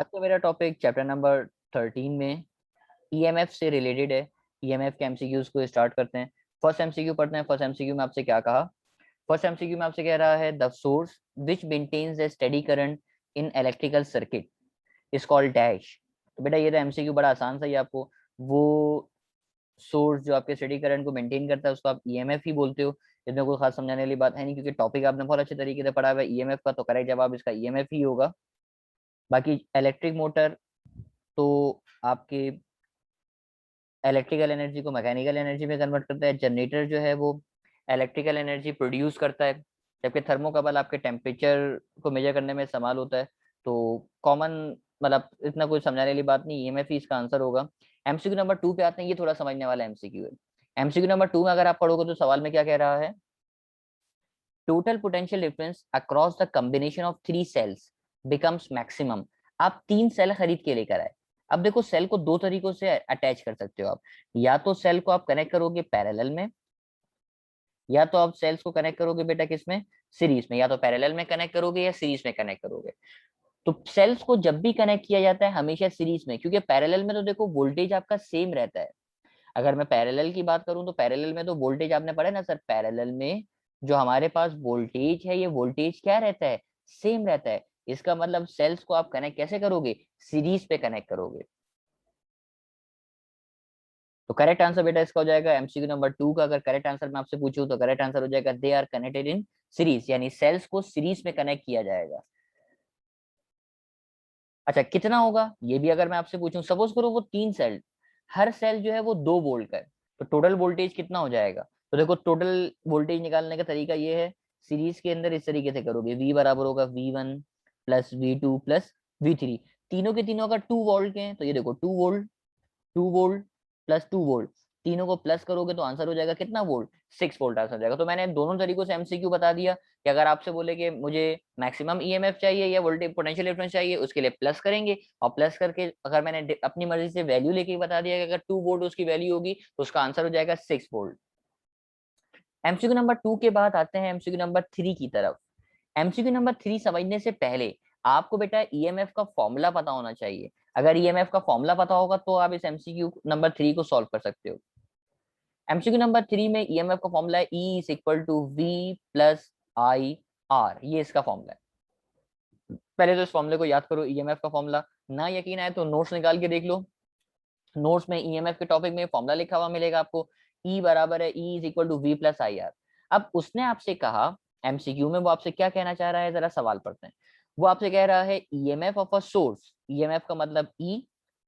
आज का मेरा टॉपिक चैप्टर नंबर 13 में ईएमएफ से रिलेटेड है। ईएमएफ के एमसीक्यूज को स्टार्ट करते हैं। फर्स्ट एमसीक्यू पढ़ते हैं। फर्स्ट एमसीक्यू में आपसे क्या कहा? फर्स्ट एमसीक्यू में आपसे कह रहा है the source which maintains a steady current in electrical circuit is called dash. तो बेटा ये तो एमसीक्यू बड़ा आसान सा ही आपको, वो सोर्स जो आपके स्टेडी करंट को मेंटेन करता है उसको आप ईएमएफ ही बोलते हो। इसमें कोई खास समझाने वाली बात है नहीं, क्योंकि टॉपिक आपने बहुत अच्छे तरीके से पढ़ा हुआ है ईएमएफ का, तो करेक्ट जवाब इसका ईएमएफ ही होगा। बाकी इलेक्ट्रिक मोटर तो आपके इलेक्ट्रिकल एनर्जी को मैकेनिकल एनर्जी में कन्वर्ट करता है। जनरेटर जो है वो इलेक्ट्रिकल एनर्जी प्रोड्यूस करता है, जबकि थर्मोकपल आपके टेम्परेचर को मेजर करने में इस्तेमाल होता है। तो कॉमन मतलब इतना कोई समझाने वाली बात नहीं, ईएमएफ ही इसका आंसर होगा। एमसीक्यू नंबर 2 पे आते हैं, ये थोड़ा समझने वाला एमसीक्यू है। एमसीक्यू नंबर 2 में अगर आप पढ़ोगे तो सवाल में क्या कह रहा है? Total potential difference across the combination of three cells becomes maximum. आप 3 सेल खरीद के लेकर आए। अब देखो सेल को दो तरीकों से अटैच कर सकते हो आप। या तो सेल को आप कनेक्ट करोगे पैरेलल में, या तो आप सेल्स को कनेक्ट करोगे बेटा किसमें? सीरीज में। या तो पैरेलल में कनेक्ट करोगे या सीरीज में कनेक्ट करोगे। तो सेल्स को जब भी कनेक्ट किया जाता है हमेशा सीरीज में, क्योंकि पैरेलल में तो देखो वोल्टेज आपका सेम रहता है। अगर मैं पैरेलल की बात करूं तो पैरेलल में तो वोल्टेज आपने पढ़ा है ना सर, पैरेलल में जो हमारे पास वोल्टेज है ये वोल्टेज क्या रहता है? सेम रहता है। इसका मतलब सेल्स को आप कनेक्ट कैसे करोगे? सीरीज पे कनेक्ट करोगे। तो करेक्ट आंसर बेटा इसका हो जाएगा एमसीक्यू नंबर 2 का। अगर करेक्ट आंसर मैं आपसे पूछूं तो करेक्ट आंसर हो जाएगा they are connected in series, यानी सेल्स को सीरीज में कनेक्ट किया जाएगा। अच्छा कितना होगा ये भी अगर मैं आपसे पूछूं, सपोज करो वो 3 सेल, हर सेल जो है वो 2 वोल्ट का है, तो टोटल वोल्टेज कितना हो जाएगा? तो देखो टोटल वोल्टेज निकालने का तरीका ये है, सीरीज के अंदर इस तरीके से करोगे, V बराबर होगा V1 plus V2 plus V3। तीनों के तीनों अगर 2 वोल्ट के हैं तो ये देखो 2 वोल्ट, 2 वोल्ट प्लस 2 वोल्ट, तीनों को प्लस करोगे तो आंसर हो जाएगा कितना वोल्ट? 6 वोल्ट आंसर हो जाएगा। तो मैंने दोनों तरीकों से एमसीक्यू बता दिया कि अगर आपसे बोले कि मुझे मैक्सिमम ईएमएफ चाहिए या वोल्टेज पोटेंशियल डिफरेंस चाहिए, उसके लिए प्लस करेंगे, और प्लस करके अगर मैंने अपनी मर्जी से वैल्यू लेके बता दिया कि अगर 2 वोल्ट उसकी वैल्यू होगी तो उसका आंसर हो जाएगा 6 वोल्ट। एमसीक्यू नंबर 2 के बाद आते हैं एमसीक्यू नंबर 3 की तरफ। एमसीक्यू नंबर 3 समझने से पहले आपको बेटा ईएमएफ का फॉर्मूला पता होना चाहिए। अगर ईएमएफ का फॉर्मूला पता होगा तो आप इस एमसीक्यू नंबर 3 को सॉल्व कर सकते हो। एमसीक्यू नंबर 3 में ईएमएफ का फॉर्मूला है E is equal to V plus I R, ये इसका फॉर्मूला है। पहले तो इस फॉर्मूले को याद करो, ईएमएफ का फॉर्मूला। ना यकीन आए तो नोट्स निकाल के देख लो, नोट्स में ईएमएफ के टॉपिक में फॉर्मूला लिखा हुआ मिलेगा आपको। E बराबर है E is equal to V plus I R. अब उसने आपसे कहा एमसीक्यू में, वो आपसे क्या कहना चाह रहा है, जरा सवाल पढ़ते हैं। वो आपसे कह रहा है EMF of a source, EMF का मतलब E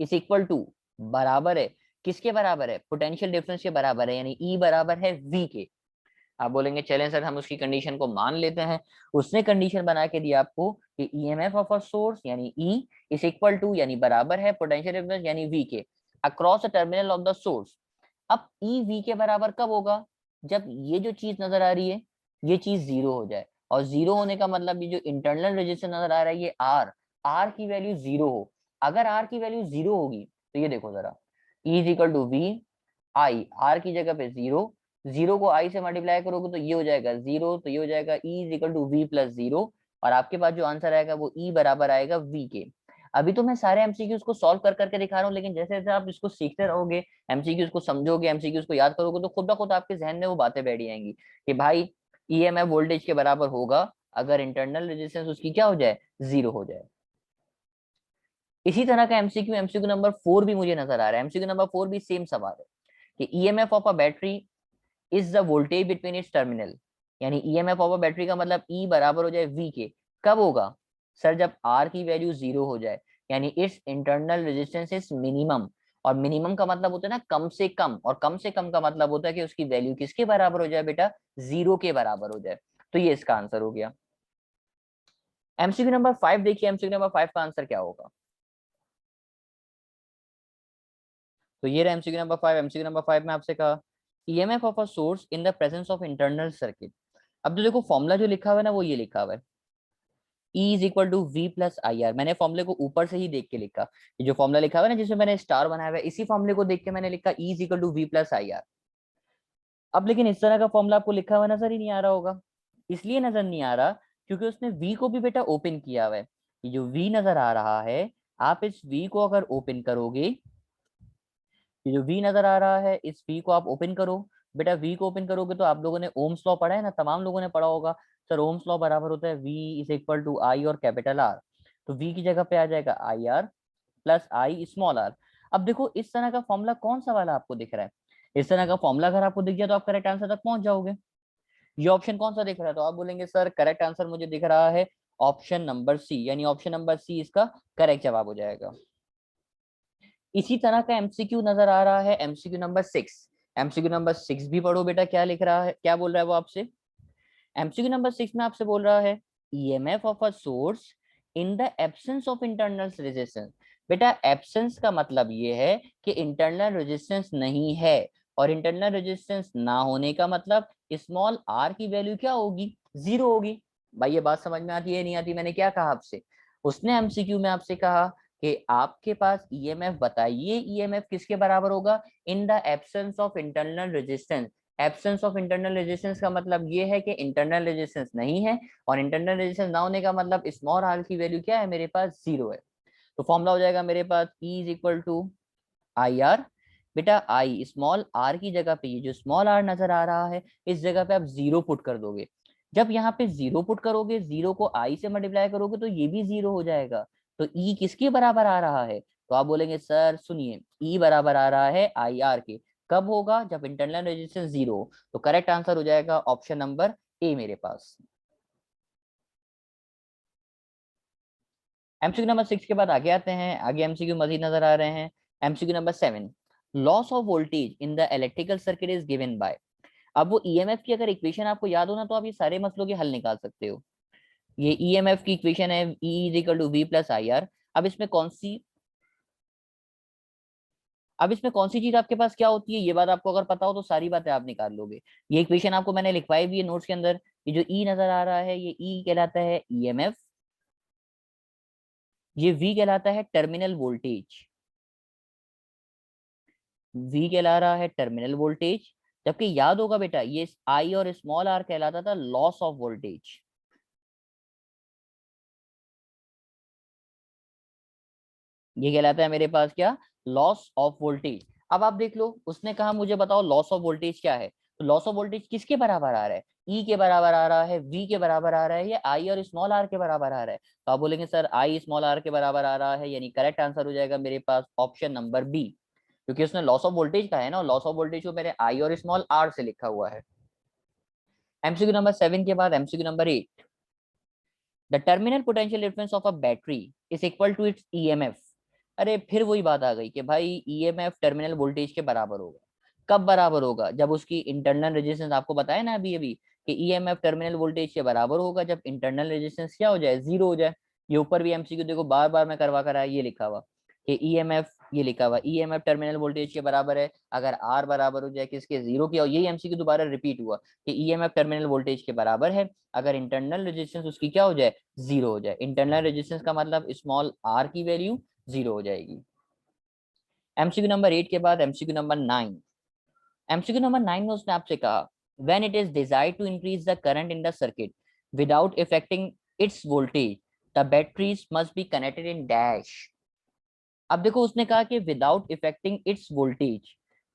इज इक्वल टू, बराबर है किसके बराबर है? पोटेंशियल डिफरेंस के बराबर है, यानी E बराबर है V के। आप बोलेंगे चलें सर हम उसकी कंडीशन को मान लेते हैं। उसने कंडीशन बना के दिया आपको कि ईएमएफ ऑफ अ सोर्स यानी E इज इक्वल टू यानी बराबर है पोटेंशियल डिफरेंस यानी V के across the terminal of the source. अब E V के बराबर कब होगा? जब ये जो चीज नजर आ रही है ये चीज जीरो हो जाए, और जीरो होने का मतलब ये जो इंटरनल रेजिस्टेंस नजर आ रहा है ये R की वैल्यू जीरो हो। अगर R की वैल्यू जीरो होगी तो ये देखो जरा, E is equal to V I, R की जगह पे जीरो, जीरो को I से मल्टीप्लाई करोगे तो ये हो जाएगा जीरो, तो ये हो जाएगा E is equal to V plus zero. और आपके पास जो आंसर आएगा वो E बराबर आएगा V के। अभी तो मैं सारे एमसीक्यूज को सॉल्व कर करके दिखा रहा हूँ, लेकिन जैसे जैसे आप इसको सीखते रहोगे, एमसीक्यूज को समझोगे, एमसीक्यूज को याद करोगे, तो खुद ब खुद आपके जहन में वो बातें बैठ जाएंगी कि भाई ईएमएफ वोल्टेज के बराबर होगा अगर इंटरनल रेजिस्टेंस उसकी क्या हो जाए? जीरो हो जाए। इसी तरह का एमसीक्यू एमसीक्यू नंबर 4 भी मुझे नजर आ रहा है। एमसीक्यू नंबर 4 भी सेम सवाल है कि EMF of a battery is the voltage between its terminal, यानी ईएमएफ ऑफ अ बैटरी का मतलब ई बराबर हो जाए वी के। कब होगा सर? जब आर की वैल्यू जीरो हो जाए, यानी it's internal resistance is minimum. और मिनिमम का मतलब होता है ना कम से कम, और कम से कम का मतलब होता है कि उसकी वैल्यू किसके बराबर हो जाए बेटा? जीरो के बराबर हो जाए। तो ये इसका आंसर हो गया। एमसीक्यू नंबर 5 देखिए, एमसीक्यू नंबर 5 का आंसर क्या होगा? तो ये रहा एमसीक्यू नंबर 5। एमसीक्यू नंबर 5 में आपसे कहा EMF of a source in the presence of internal circuit. अब तो देखो फॉर्मूला जो लिखा हुआ है ना वो ये लिखा हुआ है, E is equal to V plus I R. मैंने फॉर्मूले को ऊपर से ही देख के लिखा, ये जो फॉर्मूला लिखा हुआ है ना जिसमें मैंने स्टार बनाया हुआ है, इसी फॉर्मूले को देख के मैंने लिखा E is equal to V plus I R. अब लेकिन इस तरह का फॉर्मूला आपको लिखा हुआ नजर ही नहीं आ रहा होगा। इसलिए नजर नहीं आ रहा क्योंकि उसने V को भी बेटा ओपन किया हुआ है। ये जो V नजर आ रहा है, आप इस V को अगर ओपन करोगे, ये जो V नजर आ रहा है, इस V को आप ओपन करो। बेटा V को ओपन करोगे तो आप लोगों ने ओम्स लॉ पढ़ा है ना, तमाम लोगों ने पढ़ा होगा। सर ओम्स लॉ बराबर होता है V इज इक्वल टू आई और कैपिटल R। तो V की जगह पे आ जाएगा I R plus I small r. अब देखो इस तरह का फॉर्मूला कौन सा वाला आपको दिख रहा है? इस तरह का फॉर्मूला अगर आपको दिख गया तो आप करेक्ट आंसर तक पहुंच जाओगे। ये ऑप्शन कौन सा दिख रहा है? तो आप बोलेंगे सर करेक्ट आंसर मुझे दिख रहा है ऑप्शन नंबर सी, यानी ऑप्शन नंबर सी इसका करेक्ट जवाब हो जाएगा। इसी तरह का एमसीक्यू नजर आ रहा है, एमसीक्यू नंबर 6। एमसीक्यू नंबर 6 भी पढ़ो बेटा, क्या लिख रहा है, क्या बोल रहा है वो आपसे। एमसीक्यू नंबर 6 में आपसे बोल रहा है EMF of a source in the absence of internal resistance. बेटा एब्सेंस का मतलब ये है कि इंटरनल रेजिस्टेंस नहीं है, और इंटरनल रेजिस्टेंस ना होने का मतलब स्मॉल आर की वैल्यू क्या होगी? जीरो होगी। भाई ये बात समझ में आती है नहीं आती? मैंने क्या कहा आपसे, उसने एमसीक्यू में आपसे कहा कि आपके पास ईएमएफ बताइए, ईएमएफ किसके बराबर होगा? In the absence of internal resistance. Absence of internal resistance का मतलब ये है कि इंटरनल रेजिस्टेंस नहीं है, और इंटरनल रेजिस्टेंस ना होने का मतलब स्मॉल आर की वैल्यू क्या है मेरे पास? जीरो है। तो फॉर्मूला हो जाएगा मेरे पास E is equal to I R. बेटा आई स्मॉल आर की जगह पे, ये जो स्मॉल आर नजर आ रहा है, इस जगह पे आप जीरो पुट कर दोगे। जब यहाँ पे जीरो पुट करोगे, जीरो को आई से मल्टीप्लाई करोगे तो ये भी जीरो हो जाएगा। तो ई किसके बराबर आ रहा है? तो आप बोलेंगे सर सुनिए, ई बराबर आ रहा है आई आर के। कब होगा? जब इंटरनल रेजिस्टेंस जीरो हो। तो करेक्ट आंसर हो जाएगा ऑप्शन नंबर ए मेरे पास। एमसीक्यू नंबर 6 के बाद आगे आते हैं, आगे एमसीक्यू मजीद नजर आ रहे हैं। MCQ number 7, loss of voltage in the electrical circuit is given by. अब वो ईएमएफ की अगर इक्वेशन आपको याद हो ना, तो आप ये सारे मसलों के हल निकाल सकते हो। ये ईएमएफ की इक्वेशन है E is equal to v plus I R. अब इसमें कौन सी अब इसमें कौन सी चीज आपके पास क्या होती है, ये बात आपको अगर पता हो तो सारी बातें आप निकाल लोगे। ये इक्वेशन आपको मैंने लिखवाई भी है नोट्स के अंदर। ये जो ई नजर आ रहा है, ये ई कहलाता है ईएमएफ। ये वी कहलाता है टर्मिनल वोल्टेज। वी कहला रहा है टर्मिनल वोल्टेज। जबकि याद होगा बेटा, ये आई और स्मॉल आर कहलाता था लॉस ऑफ वोल्टेज। ये कहलाता है मेरे पास क्या? Loss of voltage. अब आप देख लो, उसने कहा मुझे बताओ लॉस ऑफ वोल्टेज क्या है। तो लॉस ऑफ वोल्टेज किसके बराबर आ रहा है? ई के बराबर आ रहा है, वी के बराबर आ रहा है, या आई और स्मॉल आर के बराबर आ रहा है? तो आप बोलेंगे सर आई स्मॉल आर के बराबर आ रहा है, यानी करेक्ट आंसर हो जाएगा मेरे पास ऑप्शन नंबर बी। क्योंकि उसने लॉस ऑफ वोल्टेज का है ना, लॉस ऑफ वोल्टेज को मेरे आई और स्मॉल आर से लिखा हुआ है। एमसीक्यू नंबर 7 के बाद MCQ number 8, the terminal potential difference of a battery is equal to its EMF. अरे फिर वही बात आ गई कि भाई ईएमएफ टर्मिनल वोल्टेज के बराबर होगा। कब बराबर होगा? जब उसकी इंटरनल रेजिस्टेंस, आपको बताया ना अभी अभी कि ईएमएफ टर्मिनल वोल्टेज के बराबर होगा जब इंटरनल रेजिस्टेंस क्या हो जाए? जीरो हो जाए। ये ऊपर भी एमसीक्यू देखो बार बार मैं करवा कर आया, ये लिखा हुआ कि ईएमएफ, ये लिखा हुआ ईएमएफ टर्मिनल वोल्टेज के बराबर है अगर आर बराबर हो जाए किसके? जीरो की। और यही एमसीक्यू दोबारा रिपीट हुआ कि ईएमएफ टर्मिनल वोल्टेज के बराबर है अगर इंटरनल रेजिस्टेंस उसकी क्या हो जाए? जीरो हो जाए। इंटरनल रेजिस्टेंस का मतलब स्मॉल आर की वैल्यू जीरो हो जाएगी। एमसीक्यू नंबर 8 के बाद एमसीक्यू नंबर 9। एमसीक्यू नंबर 9 में उसने आपसे कहा when it is desired to increase the current in the circuit without affecting its voltage the batteries must be connected in dash. अब देखो उसने कहा कि विदाउट इफेक्टिंग इट्स वोल्टेज।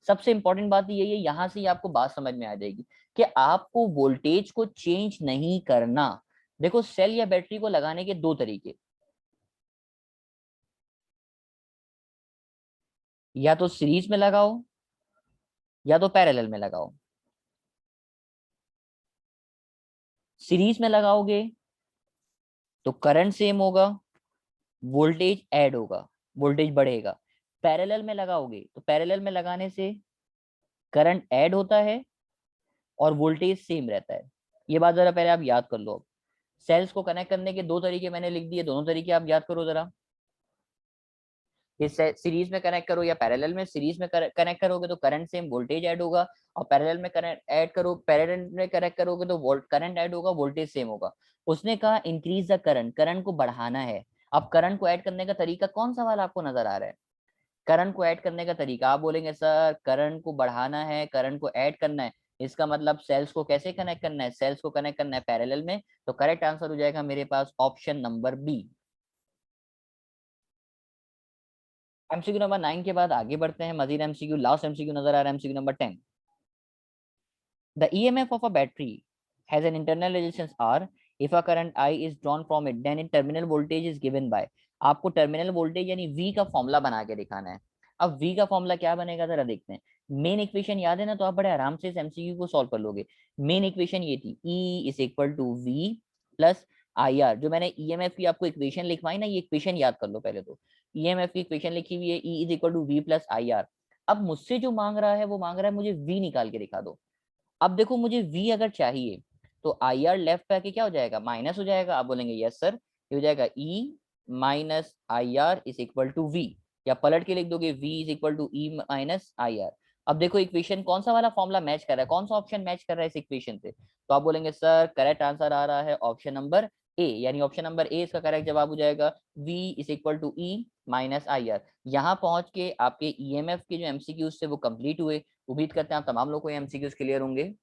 सबसे इंपॉर्टेंट बात यही है, यहां से ही आपको बात समझ में आ जाएगी कि आपको वोल्टेज को चेंज नहीं करना। देखो सेल या बैटरी को लगाने के दो तरीके, या तो सीरीज में लगाओ या तो पैरेलल में लगाओ। सीरीज में लगाओगे तो करंट सेम होगा, वोल्टेज ऐड होगा, वोल्टेज बढ़ेगा। पैरेलल में लगाओगे तो पैरेलल में लगाने से करंट ऐड होता है और वोल्टेज सेम रहता है। ये बात जरा पहले आप याद कर लो। सेल्स को कनेक्ट करने के दो तरीके मैंने लिख दिए, दोनों तरीके आप याद करो जरा। ये सीरीज में कनेक्ट करो या पैरेलल में। सीरीज में कनेक्ट करोगे तो करंट सेम, वोल्टेज ऐड होगा। और पैरेलल में कनेक्ट ऐड करो, पैरेलल में कनेक्ट करोगे तो करंट ऐड होगा, वोल्टेज सेम होगा। उसने कहा इंक्रीज द करंट, करंट को बढ़ाना है। अब करंट को ऐड करने का तरीका कौन सा वाला आपको नजर आ रहा है? करंट को ऐड करने का तरीका आप बोलेंगे सर करंट को बढ़ाना है, करंट को ऐड करना है, इसका मतलब सेल्स को कैसे कनेक्ट करना है? सेल्स को कनेक्ट करना है पैरेलल में। तो करेक्ट आंसर हो जाएगा मेरे पास option number B. MCQ number 9 के बाद आगे बढ़ते हैं, मजीद एमसीक्यू, लास्ट एमसीक्यू नजर आ रहा है MCQ number 10। The EMF of a battery has an internal resistance R. If a current I is drawn from it, then its terminal voltage is given by, आपको terminal voltage यानी V का formula बना के दिखाना है। अब V का formula क्या बनेगा जरा देखते हैं। मेन इक्वेशन याद है ना, तो आप बड़े आराम से इस एमसीक्यू को सॉल्व कर लोगे। मेन इक्वेशन ये थी, E is equal to V plus I R. जो मैंने ईएमएफ की आपको इक्वेशन लिखवाई ना, ये इक्वेशन याद कर लो पहले तो। ईएमएफ की इक्वेशन लिखी हुई है, E is equal to V plus I R. अब मुझसे जो मांग रहा है वो मांग रहा है मुझे V निकाल के दिखा दो। अब देखो मुझे V अगर चाहिए तो आई आर लेफ्ट पे आके क्या हो जाएगा, माइनस हो जाएगा। आप बोलेंगे यस सर, ये हो जाएगा E minus I R is equal to V, या पलट के लिख दोगे V is equal to E minus I R. अब देखो इक्वेशन कौन सा वाला फॉर्मूला मैच कर रहा है, कौन सा ऑप्शन मैच कर रहा है इस इक्वेशन से, तो आप बोलेंगे सर करेक्ट आंसर आ रहा है ऑप्शन नंबर ए, यानी ऑप्शन नंबर ए इसका करेक्ट जवाब हो जाएगा। V is equal to E minus I R. यहाँ पहुंच के आपके ईएमएफ के जो एमसीक्यूज थे वो कंप्लीट हुए। उम्मीद करते हैं आप तमाम लोग को एमसीक्यूज क्लियर होंगे।